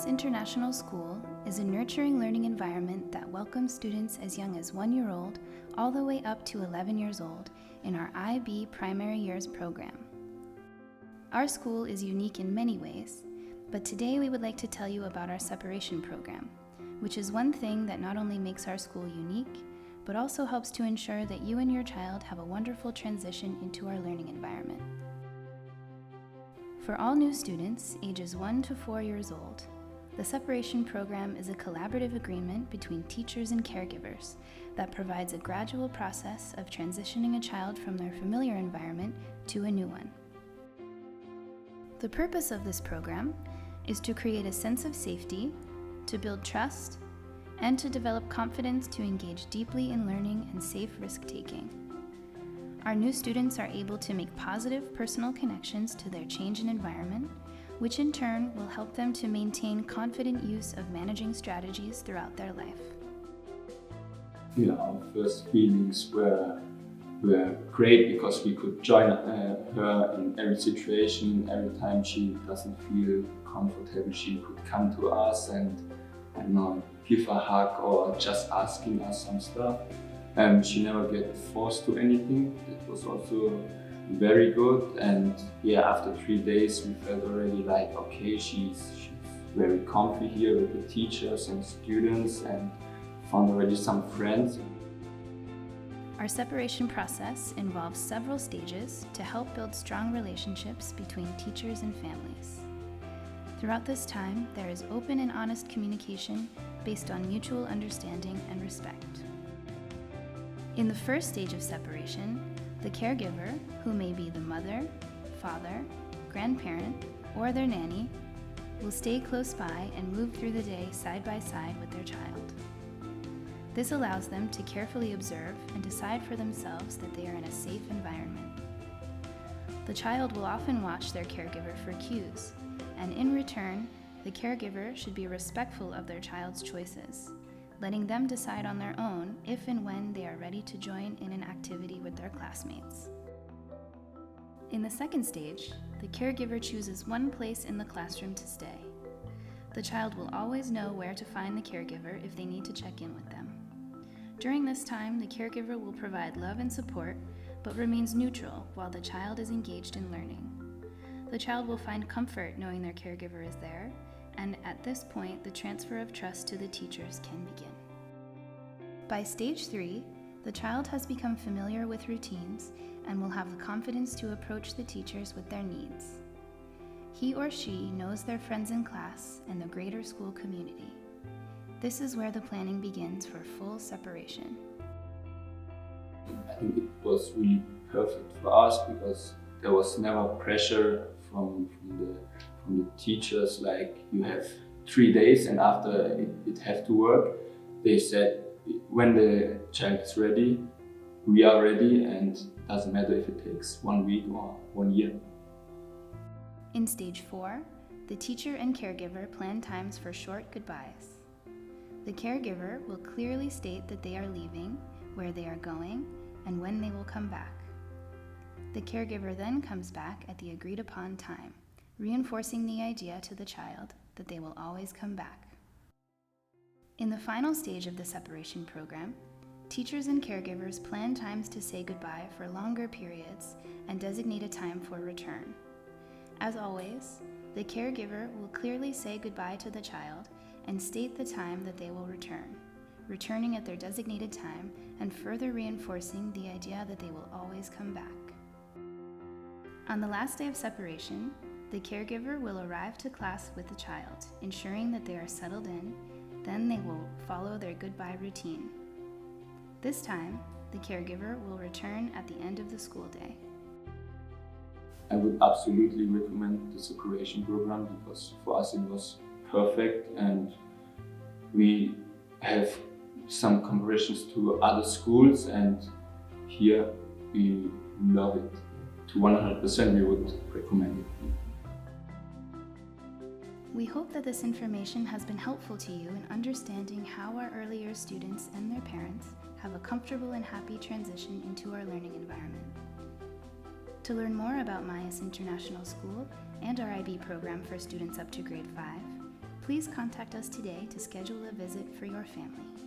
MYIS International School is a nurturing learning environment that welcomes students as young as 1 year old all the way up to 11 years old in our IB Primary Years program. Our school is unique in many ways, but today we would like to tell you about our separation program, which is one thing that not only makes our school unique, but also helps to ensure that you and your child have a wonderful transition into our learning environment. For all new students, ages 1 to 4 years old, the separation program is a collaborative agreement between teachers and caregivers that provides a gradual process of transitioning a child from their familiar environment to a new one. The purpose of this program is to create a sense of safety, to build trust, and to develop confidence to engage deeply in learning and safe risk-taking. Our new students are able to make positive personal connections to their change in environment, which in turn will help them to maintain confident use of managing strategies throughout their life. Yeah, our first feelings were great because we could join her in every situation. Every time she doesn't feel comfortable, she could come to us and give a hug or just asking us some stuff. She never get forced to anything. It was also very good. And yeah, after 3 days, we felt already like, okay, she's very comfy here with the teachers and students and found already some friends. Our separation process involves several stages to help build strong relationships between teachers and families. Throughout this time, there is open and honest communication based on mutual understanding and respect. In the first stage of separation, the caregiver, who may be the mother, father, grandparent, or their nanny, will stay close by and move through the day side by side with their child. This allows them to carefully observe and decide for themselves that they are in a safe environment. The child will often watch their caregiver for cues, and in return, the caregiver should be respectful of their child's choices, letting them decide on their own if and when they are ready to join in an activity with their classmates. In the second stage, the caregiver chooses one place in the classroom to stay. The child will always know where to find the caregiver if they need to check in with them. During this time, the caregiver will provide love and support, but remains neutral while the child is engaged in learning. The child will find comfort knowing their caregiver is there, and at this point, the transfer of trust to the teachers can begin. By stage 3, the child has become familiar with routines and will have the confidence to approach the teachers with their needs. He or she knows their friends in class and the greater school community. This is where the planning begins for full separation. I think it was really perfect for us because there was never pressure from the teachers, like you have 3 days and after it have to work. They said when the child is ready, we are ready, and it doesn't matter if it takes 1 week or 1 year. In stage 4, the teacher and caregiver plan times for short goodbyes. The caregiver will clearly state that they are leaving, where they are going, and when they will come back. The caregiver then comes back at the agreed upon time, reinforcing the idea to the child that they will always come back. In the final stage of the separation program, teachers and caregivers plan times to say goodbye for longer periods and designate a time for return. As always, the caregiver will clearly say goodbye to the child and state the time that they will return, returning at their designated time and further reinforcing the idea that they will always come back. On the last day of separation, the caregiver will arrive to class with the child, ensuring that they are settled in. Then they will follow their goodbye routine. This time, the caregiver will return at the end of the school day. I would absolutely recommend the separation program because for us it was perfect, and we have some comparisons to other schools, and here we love it. To 100% we would recommend it. We hope that this information has been helpful to you in understanding how our early years students and their parents have a comfortable and happy transition into our learning environment. To learn more about MYIS International School and our IB program for students up to grade 5, Please contact us today to schedule a visit for your family.